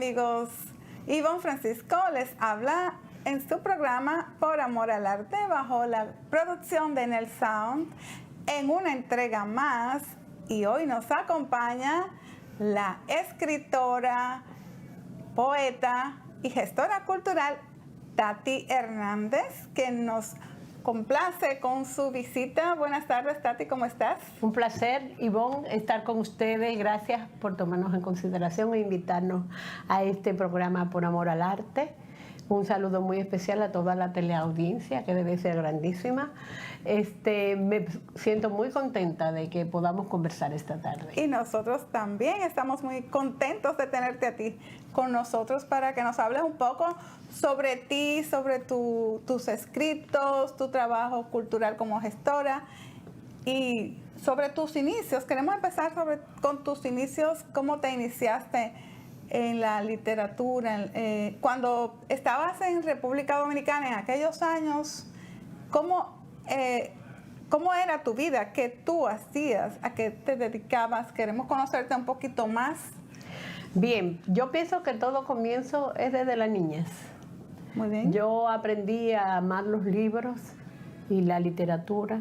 amigos? Ivonne Francisco les habla en su programa Por Amor al Arte bajo la producción de Nel Sound en una entrega más, y hoy nos acompaña la escritora, poeta y gestora cultural Tati Hernández, que nos complace con su visita. Buenas tardes, Tati, ¿cómo estás? Un placer, Ivonne, estar con ustedes. Gracias por tomarnos en consideración e invitarnos a este programa Por Amor al Arte. Un saludo muy especial a toda la teleaudiencia, que debe ser grandísima. Me siento muy contenta de que podamos conversar esta tarde. Y nosotros también estamos muy contentos de tenerte a ti con nosotros para que nos hables un poco sobre ti, sobre tus escritos, tu trabajo cultural como gestora y sobre tus inicios. Queremos empezar con tus inicios, cómo te iniciaste en la literatura, cuando estabas en República Dominicana en aquellos años. ¿Cómo era tu vida? ¿Qué tú hacías? ¿A qué te dedicabas? Queremos conocerte un poquito más. Bien, yo pienso que todo comienzo es desde la niñez. Muy bien. Yo aprendí a amar los libros y la literatura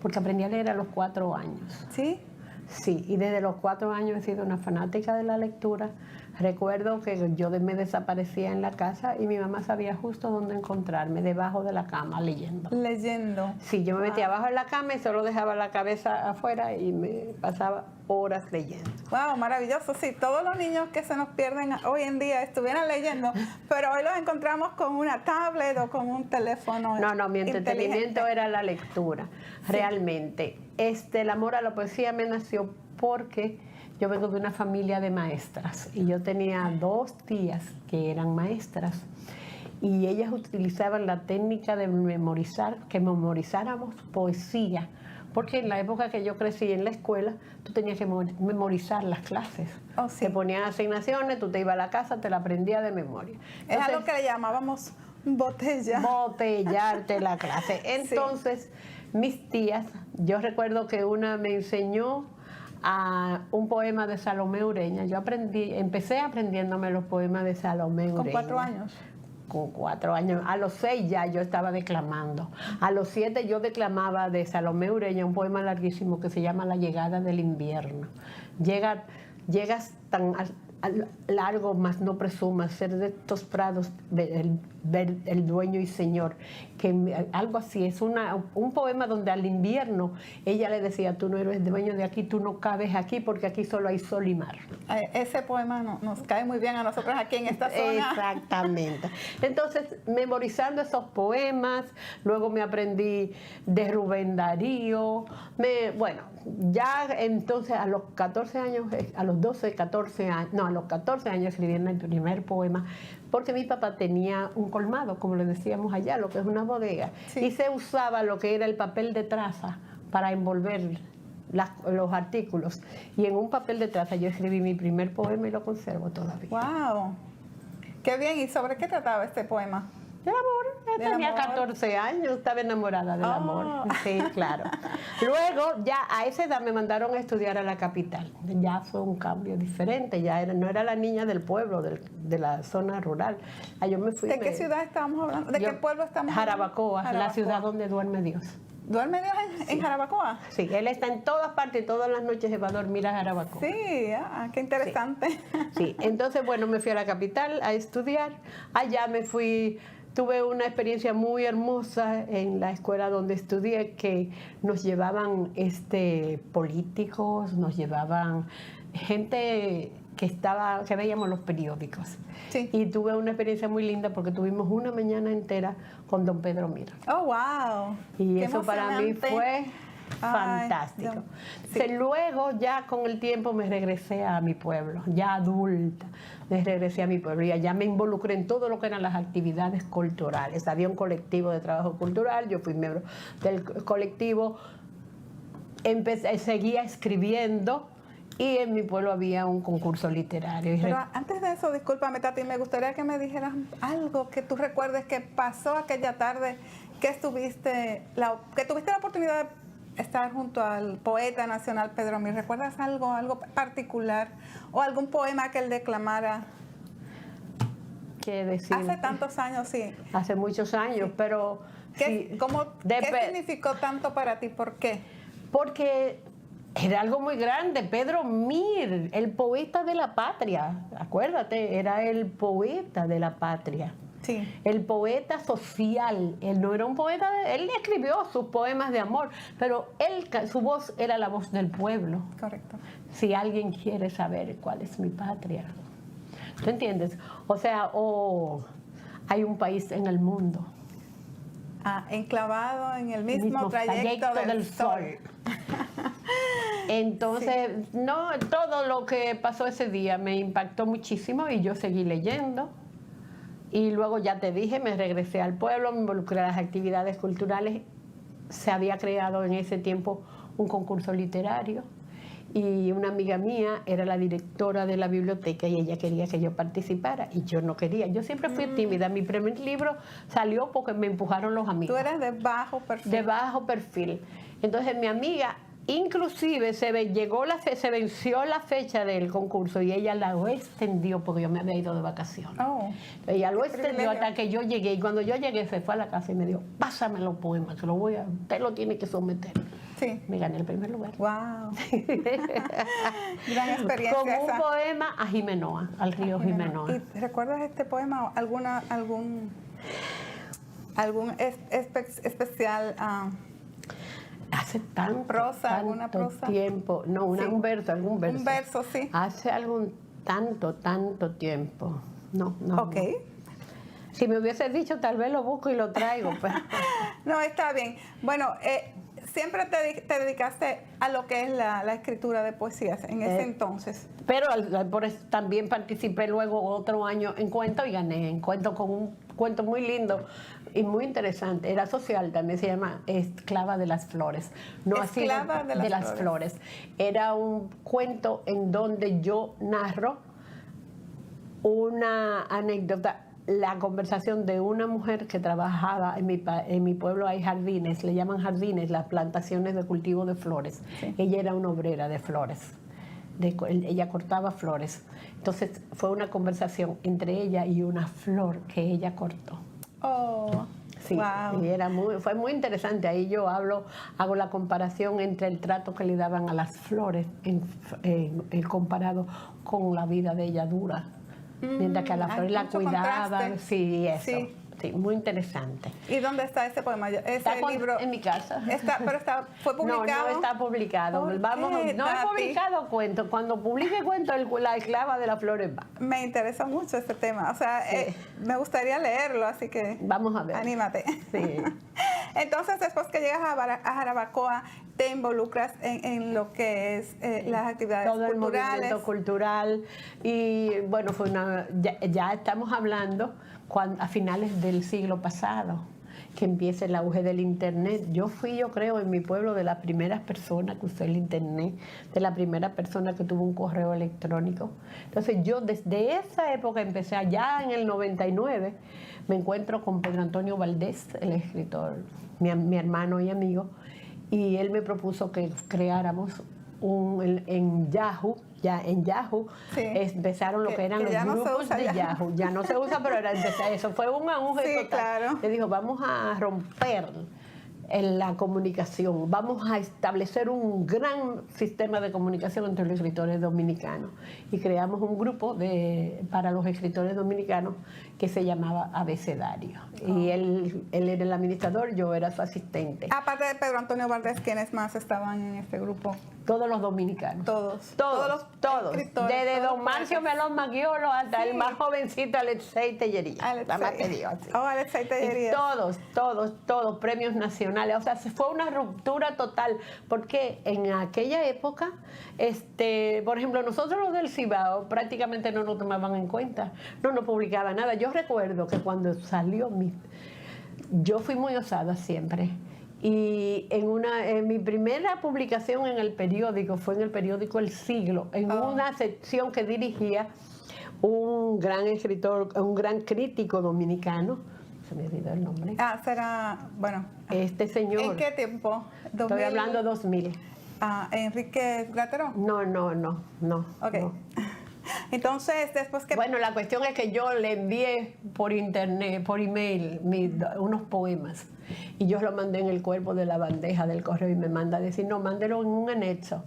porque aprendí a leer a los 4 años. ¿Sí? Sí, y desde los 4 años he sido una fanática de la lectura. Recuerdo que yo me desaparecía en la casa y mi mamá sabía justo dónde encontrarme, debajo de la cama, leyendo. Leyendo. Sí, yo me metía abajo de la cama y solo dejaba la cabeza afuera y me pasaba horas leyendo. Wow, maravilloso. Sí, todos los niños que se nos pierden hoy en día estuvieran leyendo, pero hoy los encontramos con una tablet o con un teléfono. No, mi entretenimiento era la lectura, sí. Realmente. El amor a la poesía me nació porque yo vengo de una familia de maestras y yo tenía 2 tías que eran maestras y ellas utilizaban la técnica de que memorizáramos poesía, porque en la época que yo crecí en la escuela tú tenías que memorizar las clases. Oh, sí. Te ponían asignaciones, tú te ibas a la casa, te la aprendías de memoria. Entonces, es algo que le llamábamos botellarte la clase. Entonces, sí. Mis tías, yo recuerdo que una me enseñó a un poema de Salomé Ureña. Empecé aprendiéndome los poemas de Salomé Ureña. ¿Con 4 años? Con 4 años. A los 6 ya yo estaba declamando. A los 7 yo declamaba de Salomé Ureña un poema larguísimo que se llama La llegada del invierno. Llegas tan largo, mas no presumas ser de estos prados el dueño y señor, que algo así, es un poema donde al invierno ella le decía: tú no eres dueño de aquí, tú no cabes aquí porque aquí solo hay sol y mar. Ese poema nos cae muy bien a nosotros aquí en esta zona. Exactamente. Entonces, memorizando esos poemas, luego me aprendí de Rubén Darío, ya entonces a los 14 años, a los 14 años escribí el primer poema, porque mi papá tenía un colmado, como le decíamos allá, lo que es una bodega, sí. Y se usaba lo que era el papel de traza para envolver los artículos. Y en un papel de traza yo escribí mi primer poema y lo conservo todavía. ¡Wow! ¡Qué bien! ¿Y sobre qué trataba este poema? Del amor. Tenía 14 años, estaba enamorada del amor. Sí, claro. Luego, ya a esa edad me mandaron a estudiar a la capital. Ya fue un cambio diferente. No era la niña del pueblo, de la zona rural. Yo me fui. ¿De qué ciudad estábamos hablando? ¿De qué pueblo estamos hablando? Jarabacoa, la ciudad donde duerme Dios. ¿Duerme Dios en Jarabacoa? Sí, él está en todas partes y todas las noches se va a dormir a Jarabacoa. Sí, qué interesante. Sí, entonces, me fui a la capital a estudiar. Allá tuve una experiencia muy hermosa en la escuela donde estudié, que nos llevaban políticos, nos llevaban gente que veíamos los periódicos. Sí. Y tuve una experiencia muy linda porque tuvimos una mañana entera con don Pedro Mira. ¡Oh, wow! Y qué eso para mí fue fantástico. Sí. Luego, ya con el tiempo, me regresé a mi pueblo, ya adulta, me regresé a mi pueblo y allá me involucré en todo lo que eran las actividades culturales. Había un colectivo de trabajo cultural, yo fui miembro del colectivo, seguía escribiendo. Y en mi pueblo había un concurso literario. Pero antes de eso, discúlpame, Tati, me gustaría que me dijeras algo que tú recuerdes que pasó aquella tarde que tuviste la oportunidad de estar junto al poeta nacional Pedro Mir. ¿Recuerdas algo particular o algún poema que él declamara? que decir. Hace tantos años, sí. Hace muchos años, Sí. pero... ¿Qué, sí, ¿qué significó tanto para ti? ¿Por qué? porque era algo muy grande. Pedro Mir, el poeta de la patria, acuérdate, era el poeta de la patria. Sí. El poeta social. Él no era un poeta, él escribió sus poemas de amor, pero su voz era la voz del pueblo. Correcto. Si alguien quiere saber cuál es mi patria. ¿Tú entiendes? O sea, hay un país en el mundo. Enclavado en el mismo trayecto del sol. Entonces, no, todo lo que pasó ese día me impactó muchísimo y yo seguí leyendo. Y luego, ya te dije, me regresé al pueblo, me involucré en las actividades culturales. Se había creado en ese tiempo un concurso literario y una amiga mía era la directora de la biblioteca y ella quería que yo participara y yo no quería. Yo siempre fui tímida. Mi primer libro salió porque me empujaron los amigos. Tú eres de bajo perfil. De bajo perfil. Entonces mi amiga, inclusive se venció la fecha del concurso y ella la extendió porque yo me había ido de vacaciones. Oh, Ella lo qué extendió privilegio. hasta que yo llegué y cuando yo llegué se fue a la casa y me dijo, pásame los poemas, que usted lo tiene que someter. sí. Me gané el primer lugar. Wow. Gran experiencia Con un esa. poema a Jimenoa, al río Jimenoa. ¿Y recuerdas este poema o algún especial? Hace tanto, Prosa, ¿alguna tanto prosa? tiempo. No, Sí. un verso, algún verso. Un verso, sí. Hace tanto tiempo. No. Ok. No. Si me hubiese dicho, tal vez lo busco y lo traigo. Pero... No, está bien. Bueno, siempre te dedicaste a lo que es la escritura de poesías en ese entonces. Pero por eso también participé luego otro año en cuento y gané en cuento con un cuento muy lindo y muy interesante. Era social, también se llama Esclava de las Flores. No así Esclava de las Flores. Era un cuento en donde yo narro una anécdota, la conversación de una mujer que trabajaba en mi pueblo. Hay jardines, le llaman jardines, las plantaciones de cultivo de flores. Sí. Ella era una obrera de flores. Ella cortaba flores. Entonces fue una conversación entre ella y una flor que ella cortó. Oh, Sí, wow. y fue muy interesante. Ahí yo hago la comparación entre el trato que le daban a las flores comparado con la vida de ella dura. Mientras que a la flor hay la mucho cuidaban. contraste. Sí, eso. Sí. Sí, muy interesante. ¿Y dónde está ese poema? Ese libro. En mi casa. ¿Fue publicado? No está publicado. ¿Por No qué, he Tati? publicado cuentos. Cuando publique cuentos, la esclava de las flores va. Me interesa mucho este tema. O sea, Sí. me gustaría leerlo, así que Vamos a ver. anímate. Sí. Entonces, después que llegas a Jarabacoa, te involucras en lo que es las actividades Todo el culturales. movimiento cultural. Y bueno, ya estamos hablando a finales del siglo pasado, que empieza el auge del Internet. Yo creo, en mi pueblo de las primeras personas que usó el Internet, de la primera persona que tuvo un correo electrónico. Entonces yo desde esa época empecé, allá en el 99, me encuentro con Pedro Antonio Valdés, el escritor, mi hermano y amigo, y él me propuso que creáramos en Yahoo. Ya en Yahoo Sí. empezaron lo que eran que los ya no se grupos usa de ya. Yahoo. Ya no se usa, pero eso fue un auge Sí, total. claro. Le dijo, vamos a romper en la comunicación, vamos a establecer un gran sistema de comunicación entre los escritores dominicanos. Y creamos un grupo para los escritores dominicanos que se llamaba Abecedario. Y él era el administrador, yo era su asistente. Aparte de Pedro Antonio Valdés, ¿quiénes más estaban en este grupo? Todos los dominicanos. Todos. Todos. escritores, Desde todos don Marcio poetas. Melón Maggiolo hasta Sí. el más jovencito Alexei Tellería. Alexei. Nada más te digo así. Oh, Alexei Tellería. Y todos premios nacionales. O sea, fue una ruptura total. Porque en aquella época, por ejemplo, nosotros los del Cibao prácticamente no nos tomaban en cuenta. No nos publicaban nada. Yo recuerdo que cuando salió yo fui muy osada siempre. Y en mi primera publicación en el periódico fue en el periódico El Siglo, en una sección que dirigía un gran escritor, un gran crítico dominicano. Se me olvidó el nombre. Será, bueno. Este señor. ¿En qué tiempo? Estoy hablando 2000. Enrique Grateró. No. Ok. No. Entonces, después que... Bueno, la cuestión es que yo le envié por internet, por email, unos poemas. Y yo lo mandé en el cuerpo de la bandeja del correo y me manda a decir, no, mándelo en un anexo.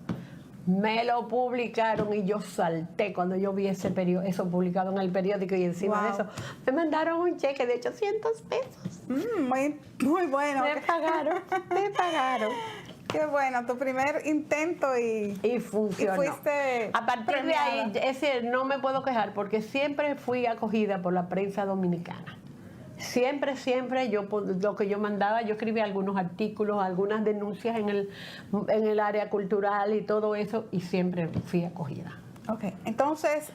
Me lo publicaron y yo salté cuando yo vi eso publicado en el periódico, y encima de eso me mandaron un cheque de 800 pesos. Muy, muy bueno. Me pagaron. Qué bueno, tu primer intento y funcionó. Y fuiste a partir premiada. de ahí, no me puedo quejar porque siempre fui acogida por la prensa dominicana. Siempre, lo que yo mandaba, yo escribía algunos artículos, algunas denuncias en el área cultural y todo eso, y siempre fui acogida. Ok, entonces,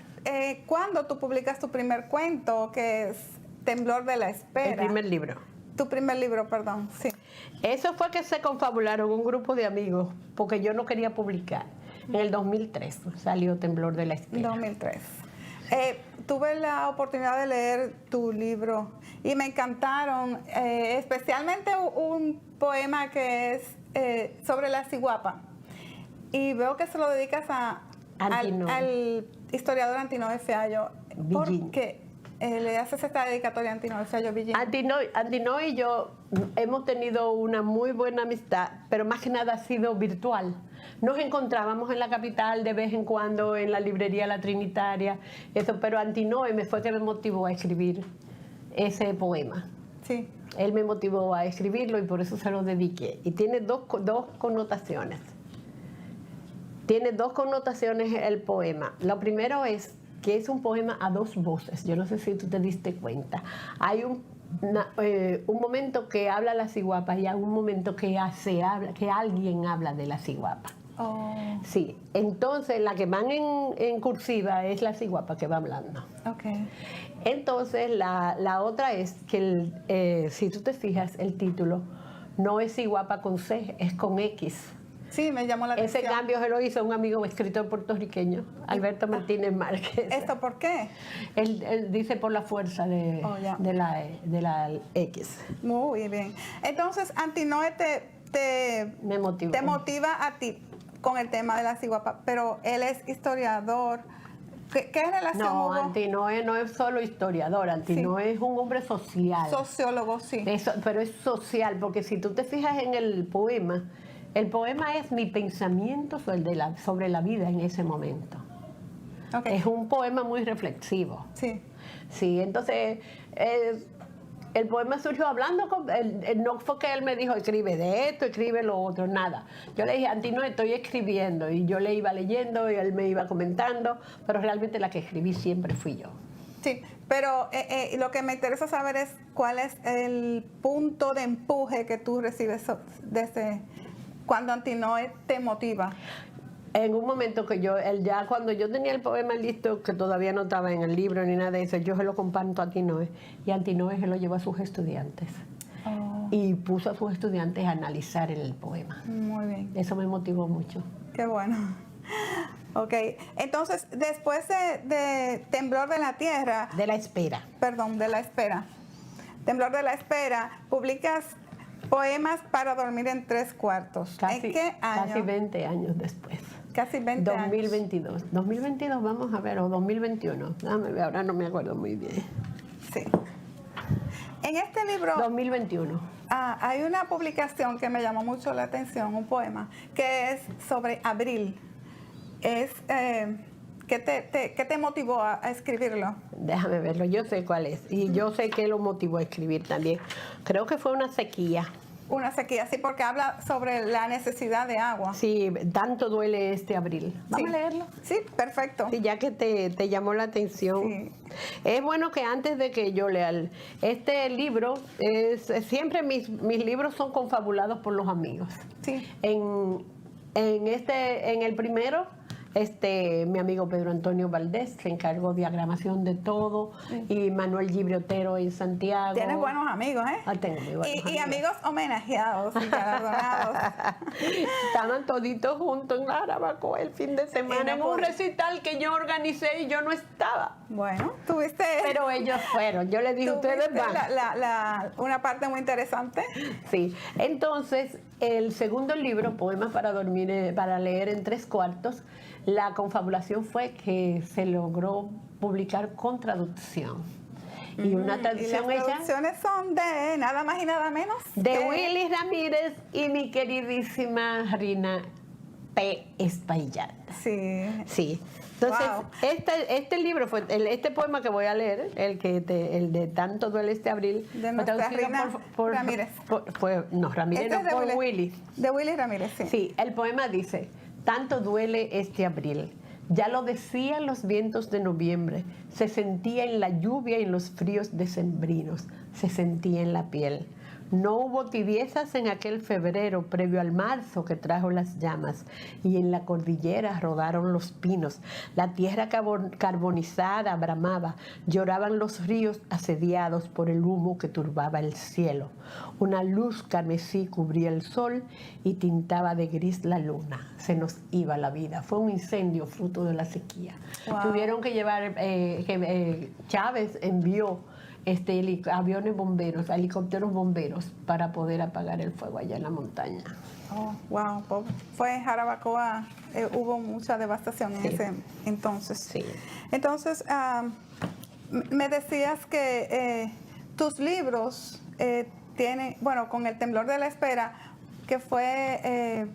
¿cuándo tú publicas tu primer cuento, que es Temblor de la Espera? El primer libro. Tu primer libro, perdón, sí. Eso fue que se confabularon un grupo de amigos, porque yo no quería publicar. En el 2003 salió Temblor de la Espera. 2003. Tuve la oportunidad de leer tu libro y me encantaron, especialmente un poema que es sobre la ciguapa. Y veo que se lo dedicas al historiador Antinoe Fiallo. ¿Por qué le haces esta dedicatoria a Antinoe Fiallo Villín? Antinoe y yo hemos tenido una muy buena amistad, pero más que nada ha sido virtual. Nos encontrábamos en la capital de vez en cuando, en la librería La Trinitaria, pero Antinoe fue que me motivó a escribir ese poema. Sí. Él me motivó a escribirlo y por eso se lo dediqué. Y tiene dos connotaciones. Tiene dos connotaciones el poema. Lo primero es que es un poema a dos voces. Yo no sé si tú te diste cuenta. Hay un momento que habla la ciguapa y hay un momento que alguien habla de la ciguapa. Oh. Sí, entonces la que van en cursiva es la ciguapa que va hablando. Okay. Entonces la otra es que si tú te fijas, el título no es ciguapa con C, es con X. Sí, me llamó la atención. Ese cambio se lo hizo un amigo escritor puertorriqueño, Alberto Martínez Márquez. ¿Esto por qué? Él dice por la fuerza de la X. Muy bien. Entonces, Antinoe te motiva a ti con el tema de la ciguapa, pero él es historiador. ¿Qué relación hubo? Antinoe no es solo historiador, Antinoe es un hombre social. Sociólogo, sí. Pero es social, porque si tú te fijas en el poema es mi pensamiento sobre la vida en ese momento. Okay. Es un poema muy reflexivo. Sí. Sí, entonces el poema surgió hablando con él. No fue que él me dijo, escribe de esto, escribe lo otro, nada. Yo le dije, Antinoe, estoy escribiendo. Y yo le iba leyendo y él me iba comentando, pero realmente la que escribí siempre fui yo. Sí, pero lo que me interesa saber es cuál es el punto de empuje que tú recibes desde cuando Antinoe te motiva. En un momento que cuando yo tenía el poema listo, que todavía no estaba en el libro ni nada de eso, yo se lo comparto a Antinoe, y Antinoe se lo llevó a sus estudiantes. Oh. Y puso a sus estudiantes a analizar el poema. Muy bien. Eso me motivó mucho. Qué bueno. Ok, entonces, después de Temblor de la Tierra... De la Espera. Perdón, de la Espera. Temblor de la Espera, publicas Poemas para dormir en 3/4. ¿En qué año? Casi 20 años después. Casi 20 años. 2022. 2022, vamos a ver, o 2021. Déjame ver, ahora no me acuerdo muy bien. Sí. En este libro... 2021. Hay una publicación que me llamó mucho la atención, un poema, que es sobre abril. ¿Qué te motivó a escribirlo? Déjame verlo, yo sé cuál es. Y yo sé que lo motivó a escribir también. Creo que fue una sequía. Una sequía, sí, porque habla sobre la necesidad de agua. Sí, tanto duele este abril. ¿Vamos a leerlo? Sí, perfecto. Sí, ya que te llamó la atención. Sí. Es bueno que antes de que yo lea este libro, siempre mis libros son confabulados por los amigos. Sí. En el primero, mi amigo Pedro Antonio Valdés se encargó de diagramación de todo, y Manuel Gibriotero en Santiago. Tienes buenos amigos, ¿eh? Tengo muy buenos amigos. Y amigos homenajeados y galardonados. Estaban toditos juntos en la Jarabacoa el fin de semana en un recital que yo organicé y yo no estaba. Bueno, tuviste... Pero ellos fueron, yo les dije, ustedes van. Una parte muy interesante. Sí, entonces el segundo libro, Poemas para dormir, para leer en 3/4, la confabulación fue que se logró publicar con traducción. Y una traducción y las hecha... traducciones son de nada más y nada menos de Willy Ramírez y mi queridísima Rina P. Espaillat. Sí. Sí. Entonces, Wow. este libro fue, este poema que voy a leer, el de Tanto duele este abril, De fue nuestra traducido Rina Ramírez. Ramírez Este no, es de por Willy. De Willy Ramírez, sí. Sí, el poema dice, tanto duele este abril, ya lo decían los vientos de noviembre, se sentía en la lluvia y en los fríos decembrinos, se sentía en la piel. No hubo tibiezas en aquel febrero previo al marzo que trajo las llamas, y en la cordillera rodaron los pinos, la tierra carbonizada bramaba, lloraban los ríos asediados por el humo que turbaba el cielo. Una luz carmesí cubría el sol y tintaba de gris la luna. Se nos iba la vida. Fue un incendio fruto de la sequía. Wow. Tuvieron que llevar, Chávez envió aviones bomberos, helicópteros bomberos para poder apagar el fuego allá en la montaña. Oh, wow. Fue Jarabacoa, hubo mucha devastación en Sí. ese entonces. Sí. Entonces, me decías que tus libros tienen, bueno, con El temblor de la espera, que fue...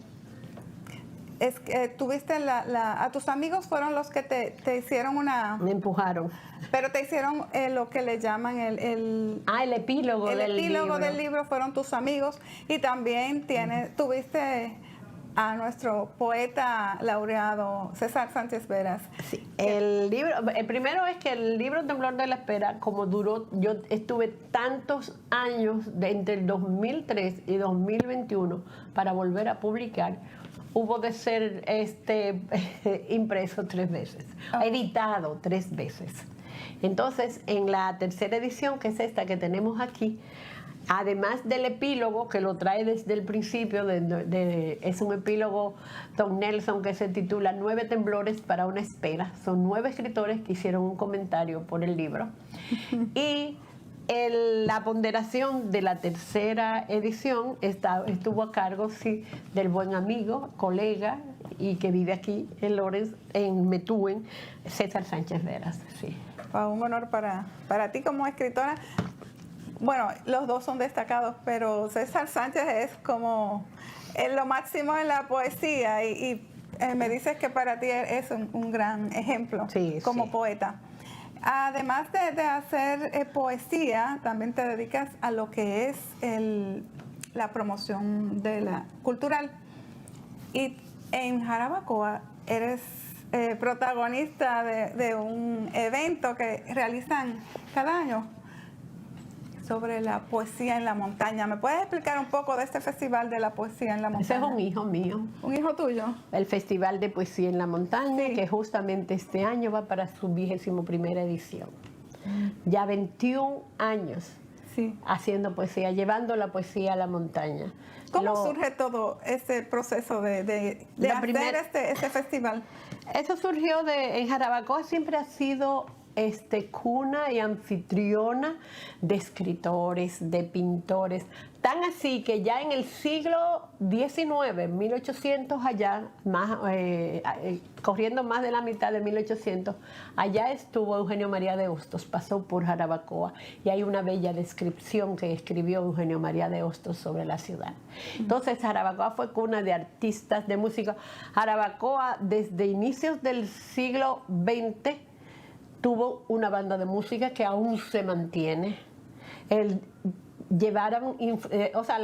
tuviste a tus amigos fueron los que te hicieron una... Me empujaron. Pero te hicieron lo que le llaman el epílogo del libro. del libro fueron tus amigos, y también tuviste a nuestro poeta laureado César Sánchez Veras. Sí, el primero es que el libro Temblor de la Espera, como duró, yo estuve tantos años entre el 2003 y 2021 para volver a publicar, hubo de ser impreso 3 veces, editado 3 veces. Entonces, en la tercera edición, que es esta que tenemos aquí, además del epílogo, que lo trae desde el principio, es un epílogo Tom Nelson que se titula 9 temblores para una espera. Son 9 escritores que hicieron un comentario por el libro. Y la ponderación de la tercera edición estuvo a cargo, sí, del buen amigo, colega, y que vive aquí en Lawrence, en Methuen, César Sánchez Veras. Sí. Un honor para ti como escritora. Bueno, los dos son destacados, pero César Sánchez es como lo máximo en la poesía, y me dices que para ti es un gran ejemplo, sí, como poeta. Además de hacer poesía, también te dedicas a lo que es la promoción de la cultural. Y en Jarabacoa eres protagonista de un evento que realizan cada año sobre la poesía en la montaña. ¿Me puedes explicar un poco de este festival de la poesía en la montaña? Ese es un hijo mío. ¿Un hijo tuyo? El Festival de Poesía en la Montaña, sí, que justamente este año va para su 21ª edición. Ya 21 años, sí, haciendo poesía, llevando la poesía a la montaña. ¿Cómo surge todo ese proceso de hacer este festival? Eso surgió en Jarabacoa, siempre ha sido cuna y anfitriona de escritores, de pintores, tan así que ya en el siglo XIX, 1800 allá, corriendo más de la mitad de 1800, allá estuvo Eugenio María de Hostos, pasó por Jarabacoa, y hay una bella descripción que escribió Eugenio María de Hostos sobre la ciudad. Entonces Jarabacoa fue cuna de artistas, de música. Jarabacoa desde inicios del siglo XX tuvo una banda de música que aún se mantiene. La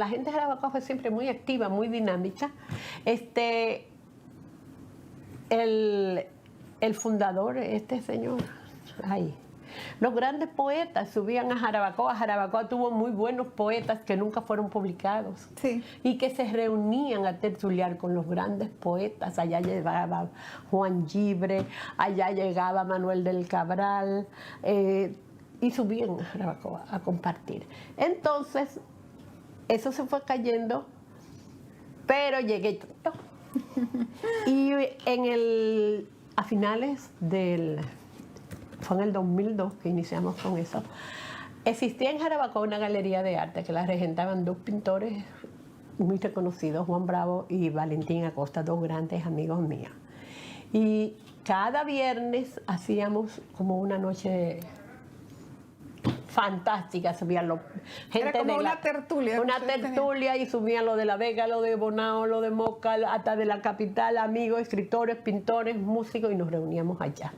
gente de Jarabacoa fue siempre muy activa, muy dinámica. El fundador, señor, los grandes poetas subían a Jarabacoa. Jarabacoa tuvo muy buenos poetas que nunca fueron publicados, sí, y que se reunían a tertuliar con los grandes poetas. Allá llegaba Juan Gibre, allá llegaba Manuel del Cabral, y subían a Jarabacoa a compartir. Entonces, eso se fue cayendo, pero llegué yo. Y a finales del fue en el 2002 que iniciamos con eso. Existía en Jarabacoa una galería de arte que la regentaban dos pintores muy reconocidos, Juan Bravo y Valentín Acosta, dos grandes amigos míos. Y cada viernes hacíamos como una noche fantástica, subían gente era como de una tertulia. Una tertulia y subían lo de La Vega, lo de Bonao, lo de Moca, hasta de la capital, amigos, escritores, pintores, músicos, y nos reuníamos allá.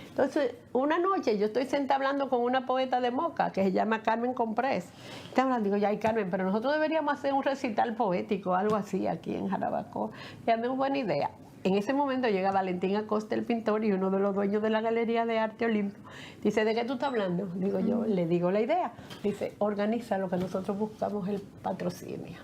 Entonces, una noche yo estoy sentada hablando con una poeta de Moca que se llama Carmen Comprés. Está hablando, digo, ya hay Carmen, pero nosotros deberíamos hacer un recital poético, algo así, aquí en Jarabacoa. Ya me dio buena idea. En ese momento llega Valentín Acosta, el pintor, y uno de los dueños de la Galería de Arte Olimpio. Dice, ¿de qué tú estás hablando? Digo yo, le digo la idea. Dice, organiza lo que nosotros buscamos, el patrocinio.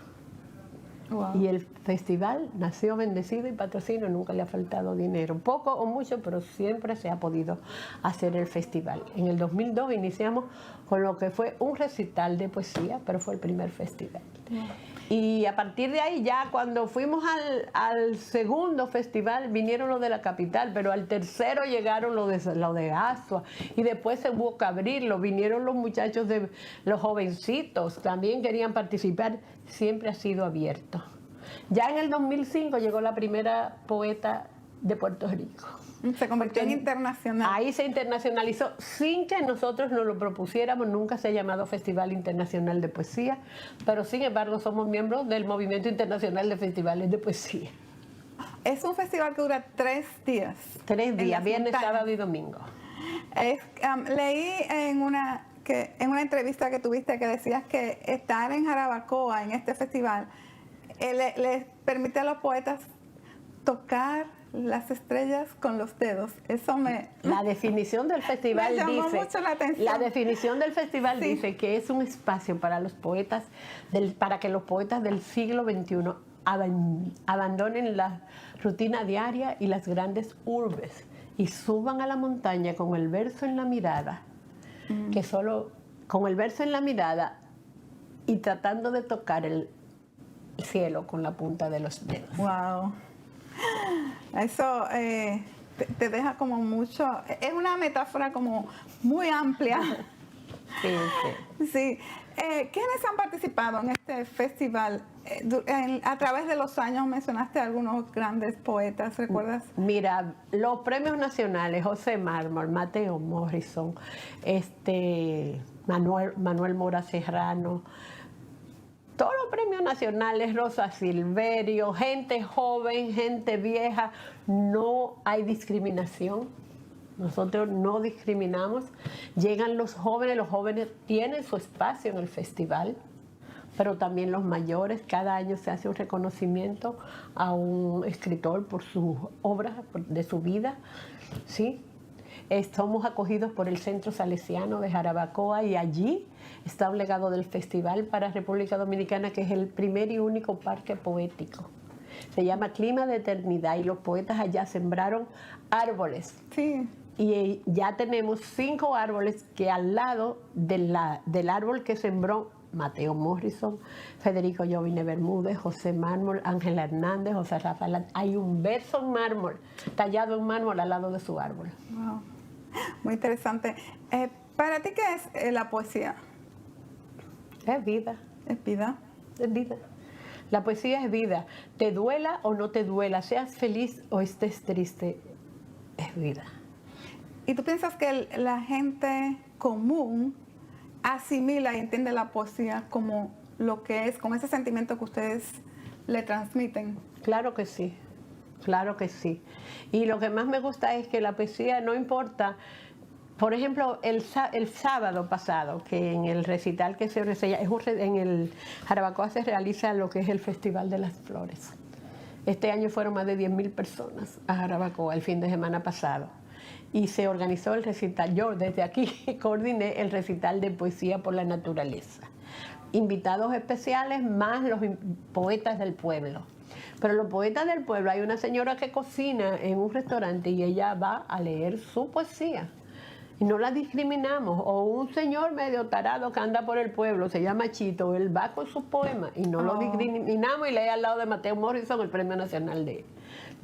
Wow. Y el festival nació bendecido y patrocinio, nunca le ha faltado dinero, poco o mucho, pero siempre se ha podido hacer el festival. En el 2002 iniciamos con lo que fue un recital de poesía, pero fue el primer festival. Wow. Y a partir de ahí ya cuando fuimos al segundo festival vinieron los de la capital, pero al tercero llegaron los de Asua y después se hubo que abrirlo, vinieron los muchachos de los jovencitos, también querían participar, siempre ha sido abierto. Ya en el 2005 llegó la primera poeta de Puerto Rico. Se convirtió en internacional. Ahí se internacionalizó sin que nosotros nos lo propusiéramos. Nunca se ha llamado Festival Internacional de Poesía, pero sin embargo somos miembros del Movimiento Internacional de Festivales de Poesía. Es un festival que dura 3 días. 3 días, viernes, sábado y domingo. Leí en una entrevista que tuviste que decías que estar en Jarabacoa en este festival les permite a los poetas tocar las estrellas con los dedos. Eso la definición del festival me llamó dice, mucho la atención. La definición del festival dice que es un espacio para los poetas, para que los poetas del siglo XXI abandonen la rutina diaria y las grandes urbes y suban a la montaña con el verso en la mirada, que solo con el verso en la mirada y tratando de tocar el cielo con la punta de los dedos. Wow. Eso te deja como mucho, es una metáfora como muy amplia. Sí, sí. Sí. ¿Quiénes han participado en este festival? A través de los años mencionaste algunos grandes poetas, ¿recuerdas? Mira, los premios nacionales, José Mármol, Mateo Morrison, Manuel Mora Serrano, todos los premios nacionales, Rosa Silverio, gente joven, gente vieja, no hay discriminación. Nosotros no discriminamos. Llegan los jóvenes tienen su espacio en el festival, pero también los mayores. Cada año se hace un reconocimiento a un escritor por sus obras, de su vida, ¿sí? Somos acogidos por el Centro Salesiano de Jarabacoa y allí está un legado del festival para República Dominicana, que es el primer y único parque poético. Se llama Clima de Eternidad y los poetas allá sembraron árboles. Sí. Y ya tenemos 5 árboles que al lado del árbol que sembró Mateo Morrison, Federico Jovine Bermúdez, José Mármol, Ángela Hernández, José Rafael, hay un verso en mármol, tallado en mármol al lado de su árbol. Wow. Muy interesante. ¿Para ti qué es la poesía? Es vida. ¿Es vida? Es vida. La poesía es vida. Te duela o no te duela, seas feliz o estés triste, es vida. ¿Y tú piensas que la gente común asimila y entiende la poesía como lo que es, con ese sentimiento que ustedes le transmiten? Claro que sí, claro que sí. Y lo que más me gusta es que la poesía no importa. Por ejemplo, el sábado pasado, que en el recital que se realiza, en el Jarabacoa se realiza lo que es el Festival de las Flores. Este año fueron más de 10.000 personas a Jarabacoa el fin de semana pasado. Y se organizó el recital. Yo desde aquí coordiné el recital de poesía por la naturaleza. Invitados especiales más los poetas del pueblo. Pero los poetas del pueblo, hay una señora que cocina en un restaurante y ella va a leer su poesía. y no la discriminamos. O un señor medio tarado que anda por el pueblo, se llama Chito, él va con sus poemas y no lo discriminamos y lee al lado de Mateo Morrison el Premio Nacional de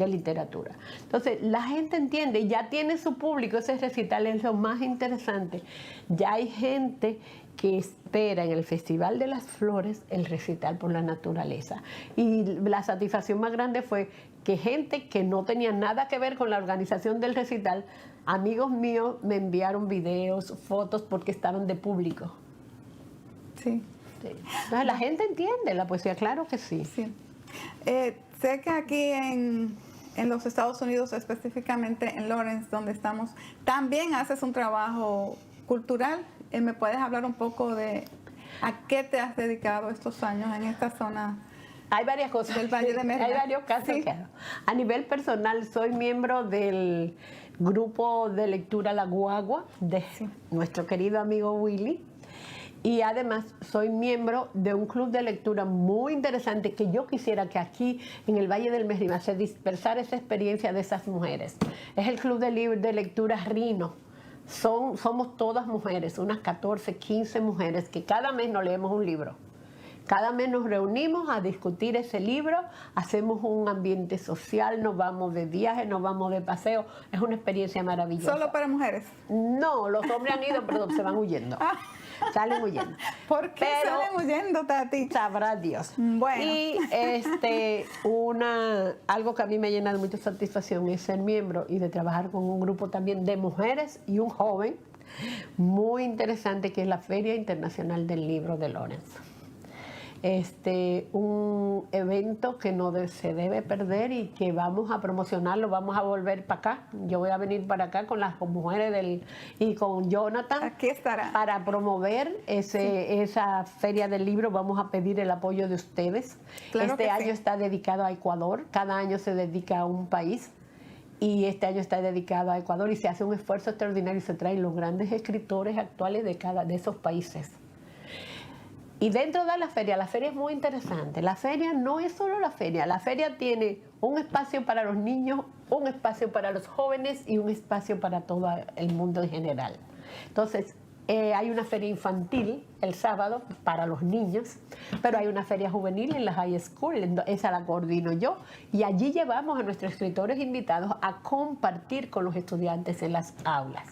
Literatura. Entonces, la gente entiende, ya tiene su público, ese recital es lo más interesante. Ya hay gente que espera en el Festival de las Flores el recital por la naturaleza. Y la satisfacción más grande fue que gente que no tenía nada que ver con la organización del recital, amigos míos me enviaron videos, fotos, porque estaban de público. Sí. Sí. Entonces, la gente entiende la poesía, claro que sí. Sí. Sé que aquí en los Estados Unidos, específicamente en Lawrence, donde estamos, también haces un trabajo cultural. ¿Me puedes hablar un poco de a qué te has dedicado estos años en esta zona? Hay varias cosas. Del Valle de Mérida. Hay varios casos. Sí. Que hago. A nivel personal, soy miembro del grupo de lectura La Guagua de nuestro querido amigo Willy. Y además soy miembro de un club de lectura muy interesante que yo quisiera que aquí en el Valle del Mérida se dispersara esa experiencia de esas mujeres. Es el club de lectura Rino. Somos todas mujeres, unas 14, 15 mujeres que cada mes nos leemos un libro. Cada mes nos reunimos a discutir ese libro, hacemos un ambiente social, nos vamos de viaje, nos vamos de paseo. Es una experiencia maravillosa. ¿Solo para mujeres? No, los hombres han ido, pero se van huyendo. Salen huyendo. ¿Por qué salen huyendo, Tati? Sabrá Dios. Bueno. Y algo que a mí me llena de mucha satisfacción es ser miembro y de trabajar con un grupo también de mujeres y un joven muy interesante que es la Feria Internacional del Libro de Lawrence. Un evento que no se debe perder y que vamos a promocionarlo, vamos a volver para acá. Yo voy a venir para acá con las mujeres y con Jonathan. Aquí estará. Para promover esa feria del libro. Vamos a pedir el apoyo de ustedes. Claro Este que año sí. está dedicado a Ecuador. Cada año se dedica a un país. Y este año está dedicado a Ecuador y se hace un esfuerzo extraordinario y se traen los grandes escritores actuales de esos países. Y dentro de la feria es muy interesante. La feria no es solo la feria tiene un espacio para los niños, un espacio para los jóvenes y un espacio para todo el mundo en general. Entonces, hay una feria infantil el sábado para los niños, pero hay una feria juvenil en la high school, esa la coordino yo, y allí llevamos a nuestros escritores invitados a compartir con los estudiantes en las aulas.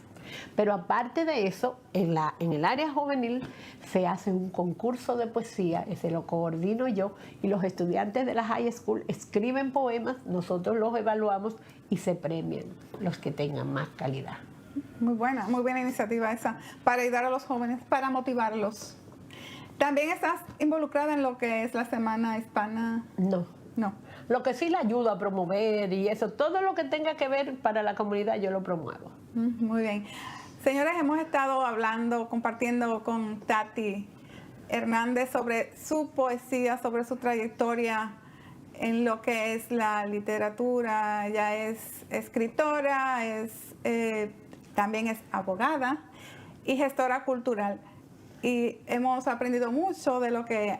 Pero aparte de eso, en el área juvenil se hace un concurso de poesía, ese lo coordino yo, y los estudiantes de la high school escriben poemas, nosotros los evaluamos y se premian los que tengan más calidad. Muy buena iniciativa esa, para ayudar a los jóvenes, para motivarlos. ¿También estás involucrada en lo que es la Semana Hispana? No. Lo que sí la ayudo a promover y eso, todo lo que tenga que ver para la comunidad yo lo promuevo. Muy bien. Señores, hemos estado compartiendo con Tati Hernández sobre su poesía, sobre su trayectoria en lo que es la literatura. Ella es escritora, también es abogada y gestora cultural. Y hemos aprendido mucho de lo que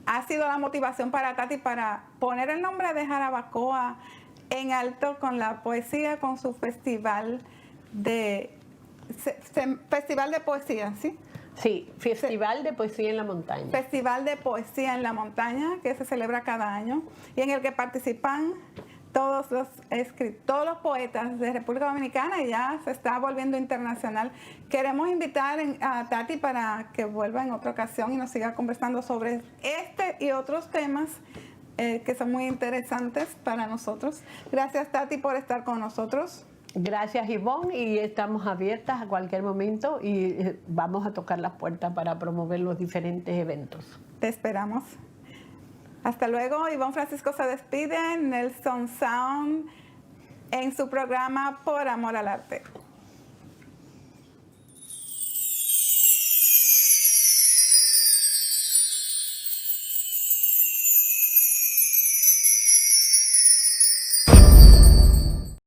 ha sido la motivación para Tati para poner el nombre de Jarabacoa en alto con la poesía, con su festival de poesía, ¿sí? Sí, Festival de Poesía en la Montaña. Festival de Poesía en la Montaña, que se celebra cada año y en el que participan todos los poetas de República Dominicana y ya se está volviendo internacional. Queremos invitar a Tati para que vuelva en otra ocasión y nos siga conversando sobre este y otros temas que son muy interesantes para nosotros. Gracias, Tati, por estar con nosotros. Gracias, Ivonne, y estamos abiertas a cualquier momento y vamos a tocar las puertas para promover los diferentes eventos. Te esperamos. Hasta luego. Ivonne Francisco se despide. Nelson Sound en su programa Por Amor al Arte.